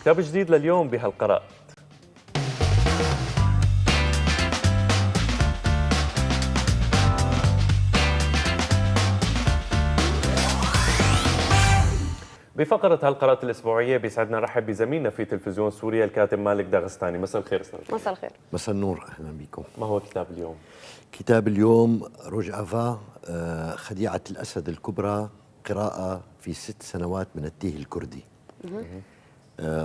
كتاب جديد لليوم بهالقراءة. بفقرة هالقراءة الأسبوعية بيسعدنا نرحب بزميلنا في تلفزيون سوريا الكاتب مالك داغستاني. مساء الخير استاذ. مساء الخير. مساء النور، اهلا بكم. ما هو كتاب اليوم؟ كتاب اليوم روجافا خديعة الأسد الكبرى، قراءة في 6 سنوات من التيه الكردي.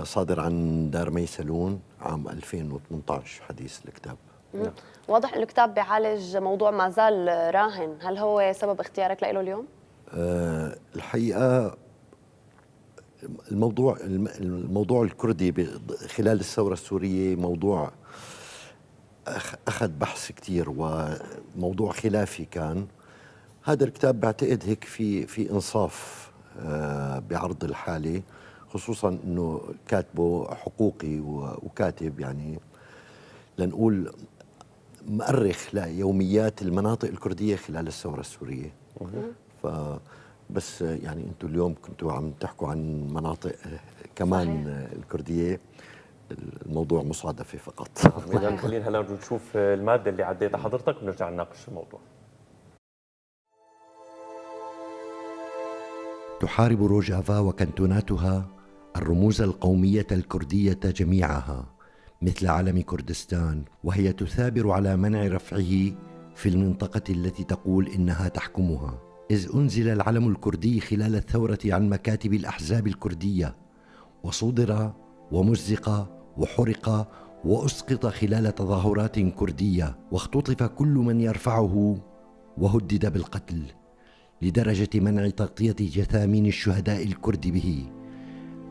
صادر عن دار ميسلون عام 2018 حديث الكتاب. واضح انه الكتاب بيعالج موضوع ما زال راهن، هل هو سبب اختيارك له اليوم؟ الحقيقة الموضوع الكردي خلال الثورة السورية موضوع أخذ بحث كتير وموضوع خلافي كان. هذا الكتاب بعتقد هيك في إنصاف بعرض الحالة، خصوصا أنه كاتبه حقوقي وكاتب يعني لنقول مؤرخ ليوميات المناطق الكردية خلال الثورة السورية. بس يعني أنتم اليوم كنتوا عم تحكوا عن مناطق كمان صحيح. الكردية، الموضوع مصادفة فقط. إذا خلينا هلا نشوف المادة اللي عديتها حضرتك ونرجع نناقش الموضوع. تحارب روجافا وكنتوناتها الرموز القومية الكردية جميعها مثل علم كردستان، وهي تثابر على منع رفعه في المنطقة التي تقول إنها تحكمها، إذ أنزل العلم الكردي خلال الثورة عن مكاتب الأحزاب الكردية وصودر ومزق وحرق وأسقط خلال تظاهرات كردية، واختطف كل من يرفعه وهدد بالقتل، لدرجة منع تغطية جثامين الشهداء الكرد به.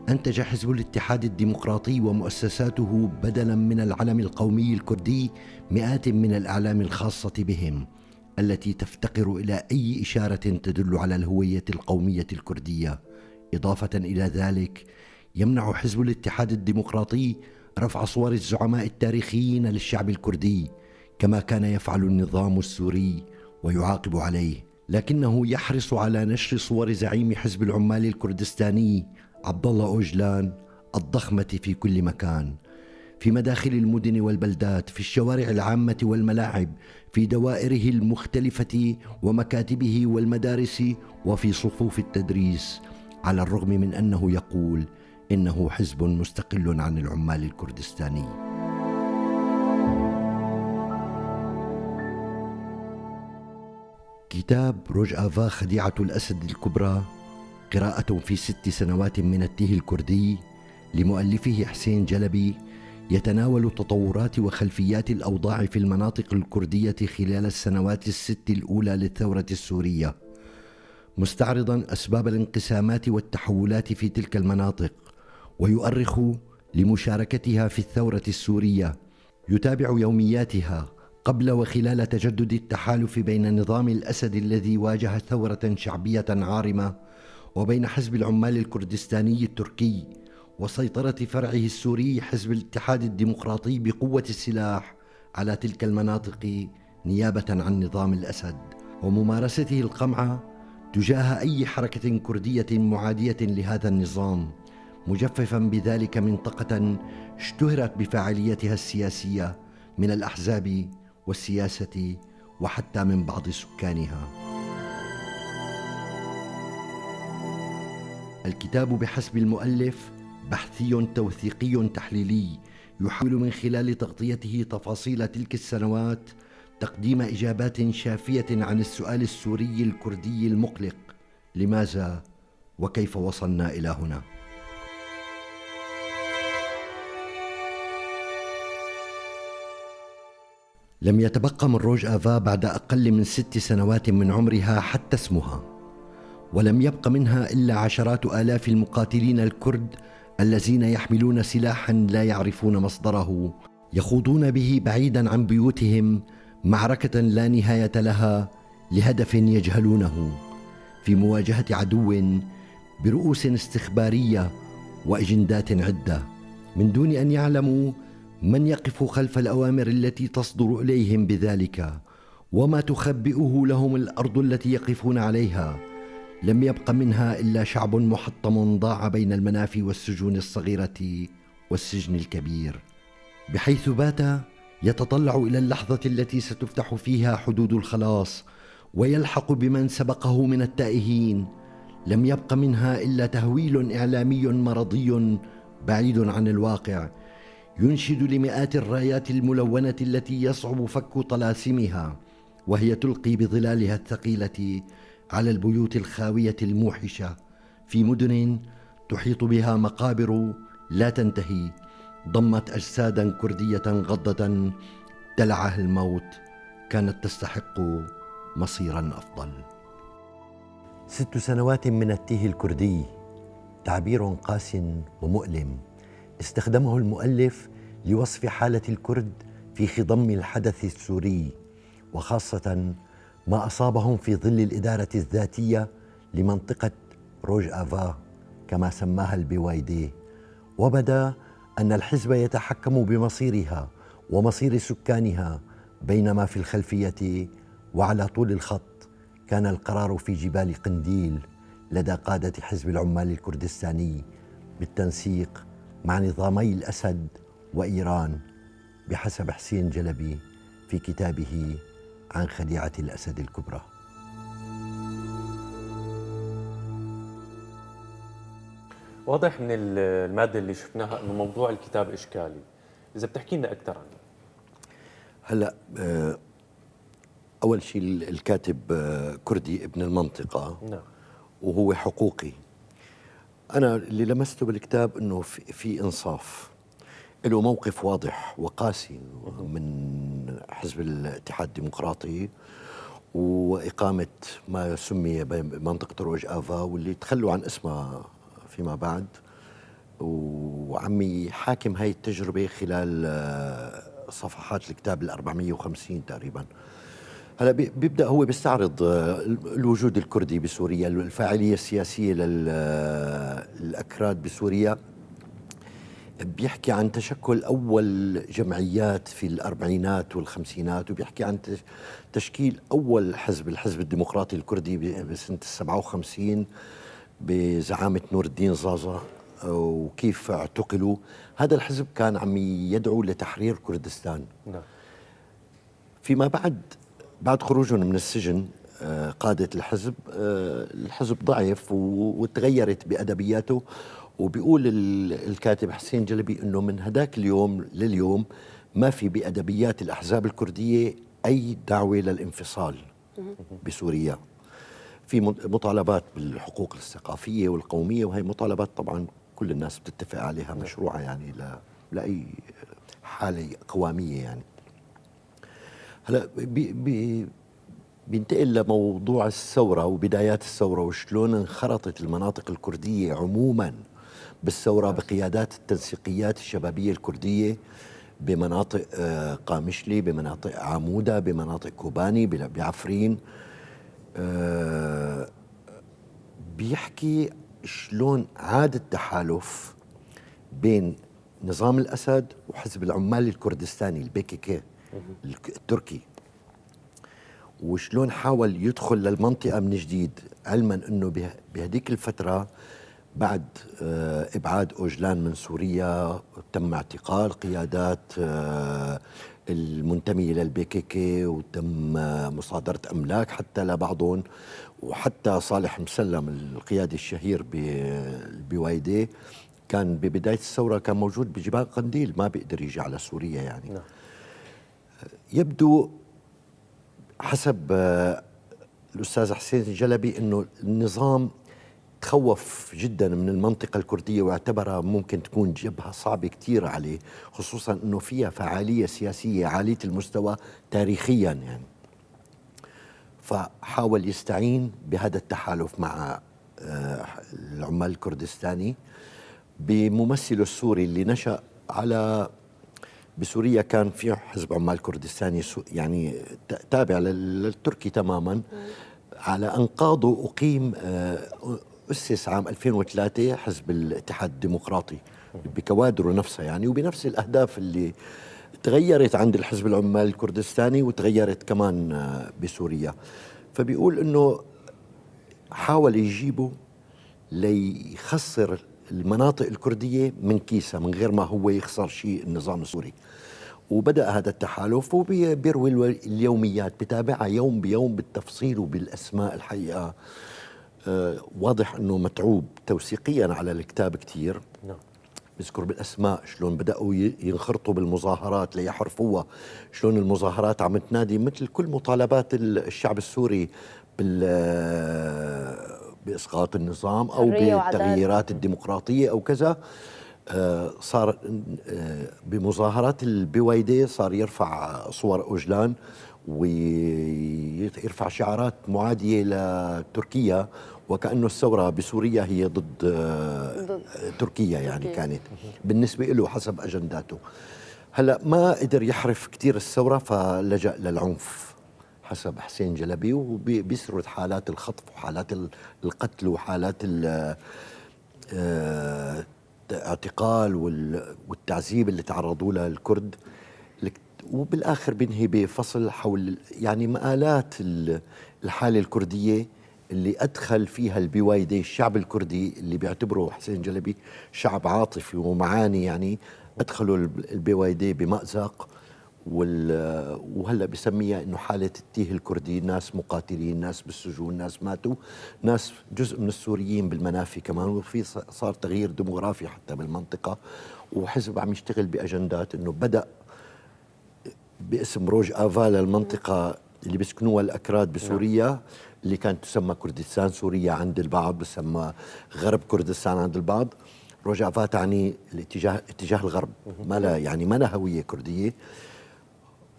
أنتج حزب الاتحاد الديمقراطي ومؤسساته بدلاً من العلم القومي الكردي مئات من الأعلام الخاصة بهم التي تفتقر إلى أي إشارة تدل على الهوية القومية الكردية. إضافة إلى ذلك، يمنع حزب الاتحاد الديمقراطي رفع صور الزعماء التاريخيين للشعب الكردي كما كان يفعل النظام السوري ويعاقب عليه، لكنه يحرص على نشر صور زعيم حزب العمال الكردستاني عبد الله أوجلان الضخمة في كل مكان، في مداخل المدن والبلدات، في الشوارع العامة والملاعب، في دوائره المختلفة ومكاتبه والمدارس وفي صفوف التدريس، على الرغم من أنه يقول إنه حزب مستقل عن العمال الكردستاني. كتاب روجافا خديعة الأسد الكبرى، قراءة في 6 سنوات من التيه الكردي، لمؤلفه حسين جلبي، يتناول تطورات وخلفيات الأوضاع في المناطق الكردية خلال السنوات ال6 الأولى للثورة السورية، مستعرضا أسباب الانقسامات والتحولات في تلك المناطق، ويؤرخ لمشاركتها في الثورة السورية، يتابع يومياتها قبل وخلال تجدد التحالف بين نظام الأسد الذي واجه ثورة شعبية عارمة وبين حزب العمال الكردستاني التركي وسيطرة فرعه السوري حزب الاتحاد الديمقراطي بقوة السلاح على تلك المناطق نيابة عن نظام الأسد، وممارسته القمعة تجاه أي حركة كردية معادية لهذا النظام، مجففا بذلك منطقة اشتهرت بفاعليتها السياسية من الأحزاب والسياسة وحتى من بعض سكانها. الكتاب بحسب المؤلف بحثي توثيقي تحليلي، يحاول من خلال تغطيته تفاصيل تلك السنوات تقديم إجابات شافية عن السؤال السوري الكردي المقلق: لماذا وكيف وصلنا إلى هنا؟ لم يتبقى من روجافا بعد أقل من 6 سنوات من عمرها حتى اسمها، ولم يبق منها إلا عشرات آلاف المقاتلين الكرد الذين يحملون سلاحا لا يعرفون مصدره، يخوضون به بعيدا عن بيوتهم معركة لا نهاية لها لهدف يجهلونه، في مواجهة عدو برؤوس استخبارية وأجندات عدة، من دون أن يعلموا من يقف خلف الأوامر التي تصدر إليهم بذلك، وما تخبئه لهم الأرض التي يقفون عليها، لم يبق منها إلا شعب محطم ضاع بين المنافي والسجون الصغيرة والسجن الكبير، بحيث بات يتطلع إلى اللحظة التي ستفتح فيها حدود الخلاص ويلحق بمن سبقه من التائهين. لم يبق منها إلا تهويل إعلامي مرضي بعيد عن الواقع، ينشد لمئات الرايات الملونة التي يصعب فك طلاسمها، وهي تلقي بظلالها الثقيلة على البيوت الخاوية الموحشة في مدن تحيط بها مقابر لا تنتهي، ضمت أجسادا كردية غضة دلعها الموت، كانت تستحق مصيرا أفضل. 6 سنوات من التيه الكردي تعبير قاس ومؤلم استخدمه المؤلف لوصف حالة الكرد في خضم الحدث السوري، وخاصة ما أصابهم في ظل الإدارة الذاتية لمنطقة روج آفا كما سماها البوايدي. وبدا أن الحزب يتحكم بمصيرها ومصير سكانها، بينما في الخلفية وعلى طول الخط كان القرار في جبال قنديل لدى قادة حزب العمال الكردستاني بالتنسيق مع نظامي الأسد وإيران، بحسب حسين جلبي في كتابه عن خديعة الأسد الكبرى. واضح من المادة اللي شفناها أنه موضوع الكتاب إشكالي، إذا بتحكي لنا أكثر عنه. هلا أول شيء الكاتب كردي ابن المنطقة، نعم، وهو حقوقي. أنا اللي لمسته بالكتاب أنه في إنصاف، له موقف واضح وقاسي من حزب الاتحاد الديمقراطي وإقامة ما سمي بمنطقة روج آفا، واللي تخلوا عن اسمها فيما بعد، وعمي حاكم هاي التجربة خلال صفحات الكتاب 450 تقريبا. هلا بيبدأ هو بيستعرض الوجود الكردي بسوريا، الفاعلية السياسية للأكراد بسوريا، بيحكي عن تشكل أول جمعيات في الأربعينات والخمسينات، وبيحكي عن تشكيل أول حزب، الحزب الديمقراطي الكردي بسنة 57 بزعامة نور الدين زازا، وكيف اعتقلوا. هذا الحزب كان عم يدعو لتحرير كردستان. نعم. فيما بعد خروجهم من السجن قادة الحزب ضعف وتغيرت بأدبياته. وبيقول الكاتب حسين جلبي أنه من هداك اليوم لليوم ما في بأدبيات الأحزاب الكردية أي دعوة للانفصال بسوريا. في مطالبات بالحقوق الثقافية والقومية، وهي مطالبات طبعا كل الناس بتتفق عليها، مشروعة يعني لأي حالة قوامية يعني. هلا بينتقل لموضوع الثورة وبدايات الثورة، وشلون انخرطت المناطق الكردية عموما بالثورة بقيادات التنسيقيات الشبابية الكردية بمناطق قامشلي، بمناطق عمودة، بمناطق كوباني، بعفرين. بيحكي شلون عاد التحالف بين نظام الأسد وحزب العمال الكردستاني البي كي كي التركي، وشلون حاول يدخل للمنطقة من جديد، علما أنه بهديك الفترة بعد إبعاد أوجلان من سوريا تم اعتقال قيادات المنتمية للبي كي كي، وتم مصادرة أملاك حتى لبعضهم، وحتى صالح مسلم القيادي الشهير بالبوايدي كان ببداية الثورة كان موجود بجبال قنديل، ما بيقدر يجي على سوريا يعني. نعم. يبدو حسب الأستاذ حسين جلبي أنه النظام تخوف جدا من المنطقة الكردية واعتبرها ممكن تكون جبهة صعبة كتير عليه، خصوصا أنه فيها فعالية سياسية عالية المستوى تاريخيا يعني. فحاول يستعين بهذا التحالف مع العمال الكردستاني بممثله السوري اللي نشأ على بسوريا. كان في حزب عمال كردستاني يعني تابع للتركي تماما. على أنقاضه أقيم أسس عام 2003 حزب الاتحاد الديمقراطي بكوادره نفسها يعني، وبنفس الأهداف اللي تغيرت عند الحزب العمال الكردستاني وتغيرت كمان بسوريا. فبيقول إنه حاول يجيبه ليخسر المناطق الكردية من كيسة من غير ما هو يخسر شيء النظام السوري. وبدأ هذا التحالف وبيروي اليوميات، بتابعها يوم بيوم بالتفصيل وبالأسماء الحقيقة. واضح أنه متعوب توثيقيا على الكتاب كتير. نعم. بذكر بالأسماء شلون بدأوا ينخرطوا بالمظاهرات ليحرفوها، شلون المظاهرات عم تنادي مثل كل مطالبات الشعب السوري بإسقاط النظام أو بالتغييرات الديمقراطية أو كذا. صار بمظاهرات البويدة صار يرفع صور أوجلان ويرفع شعارات معادية لتركيا، وكأنه الثورة بسوريا هي ضد تركيا يعني كانت بالنسبة له حسب أجنداته. هلأ ما قدر يحرف كتير الثورة فلجأ للعنف حسب حسين جلبي، وبيسرد حالات الخطف وحالات القتل وحالات الاعتقال والتعذيب اللي تعرضوا لها الكرد. وبالآخر بينهي بفصل حول يعني مآلات الحالة الكردية اللي أدخل فيها البويدة الشعب الكردي اللي بيعتبره حسين جلبي شعب عاطفي ومعاني، يعني أدخلوا البويدة بمأزق. وهلا بسميها انه حاله التيه الكردي، ناس مقاتلين، ناس بالسجون، ناس ماتوا، ناس جزء من السوريين بالمنافي كمان، وفي صار تغيير ديموغرافي حتى بالمنطقه. وحزب عم يشتغل باجندات انه بدا باسم روج افا للمنطقه اللي بيسكنوها الاكراد بسوريا اللي كانت تسمى كردستان سوريا عند البعض، بسمى غرب كردستان عند البعض. روج افا تعني اتجاه الغرب، ما لها يعني ما لها هويه كرديه.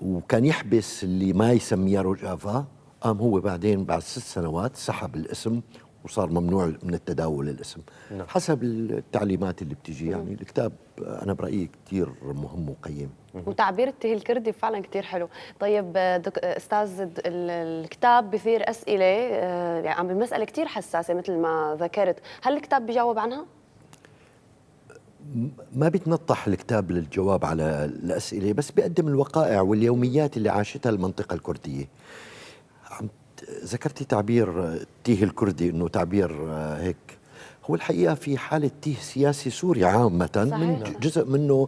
وكان يحبس اللي ما يسميه روجافا. قام هو بعدين بعد 6 سنوات سحب الاسم وصار ممنوع من التداول الاسم. نعم. حسب التعليمات اللي بتجي. يعني الكتاب أنا برأيي كتير مهم وقيم. وتعبير التيه الكردي فعلا كتير حلو. طيب أستاذ، الكتاب بثير أسئلة يعني عم بمسألة كتير حساسة مثل ما ذكرت، هل الكتاب بيجاوب عنها؟ ما بيتنطح الكتاب للجواب على الأسئلة، بس بيقدم الوقائع واليوميات اللي عاشتها المنطقة الكردية. ذكرتي تعبير التيه الكردي انه تعبير هيك، هو الحقيقة في حالة تيه سياسي سوري عامة. صحيح. من جزء منه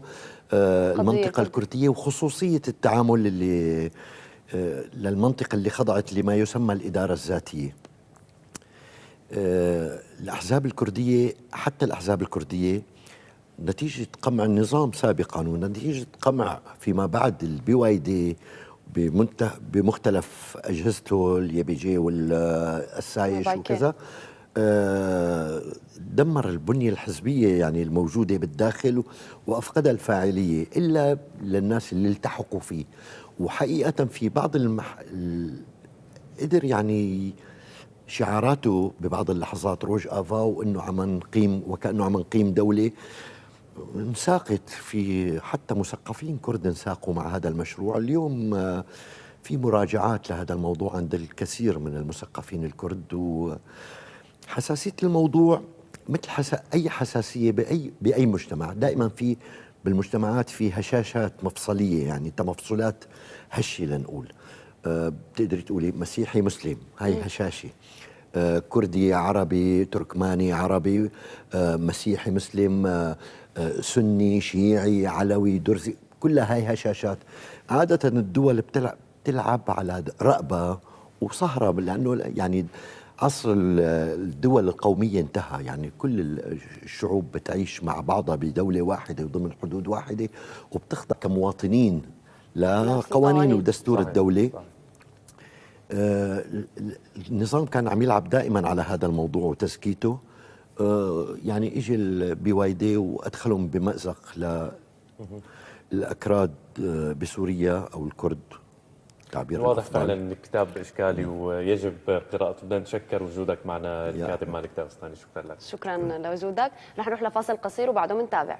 المنطقة الكردية وخصوصية التعامل اللي للمنطقة اللي خضعت لما يسمى الإدارة الذاتية. الأحزاب الكردية، حتى الأحزاب الكردية نتيجة قمع النظام سابقا ونتيجة قمع فيما بعد البويدي بمختلف أجهزته اليبيجي والسايش وكذا، دمر البنية الحزبية يعني الموجودة بالداخل وأفقد الفاعلية إلا للناس اللي التحقوا فيه. وحقيقة في بعض قدر يعني شعاراته ببعض اللحظات روج آفا وإنه عم نقيم وكأنه عم نقيم دولة انساقت في حتى مثقفين كرد انساقوا مع هذا المشروع. اليوم في مراجعات لهذا الموضوع عند الكثير من المثقفين الكرد، وحساسية الموضوع مثل أي حساسية بأي مجتمع. دائما في بالمجتمعات في هشاشات مفصلية، يعني تمفصلات هشة لنقول. بتقدري تقولي مسيحي مسلم، هاي هشاشة. كردي عربي تركماني عربي، مسيحي مسلم، سني شيعي علوي درزي، كلها هاي هشاشات. عادة الدول بتلعب على رقبة وصهرة، لأنه يعني عصر الدول القومية انتهى. يعني كل الشعوب بتعيش مع بعضها بدولة واحدة وضمن حدود واحدة وبتخضع كمواطنين لقوانين ودستور. صحيح. الدولة. صحيح. النظام كان عم يلعب دائما على هذا الموضوع وتسكيته. يعني اجى البويدي وادخلهم بمأزق للأكراد بسوريا او الكرد. تعبير واضح فعلا ان الكتاب اشكالي ويجب قراءته. بدنا نتشكر وجودك معنا الكاتب مالك داغستاني. شكرا لك. شكرا لوجودك. رح نروح لفاصل قصير وبعده بنتابع.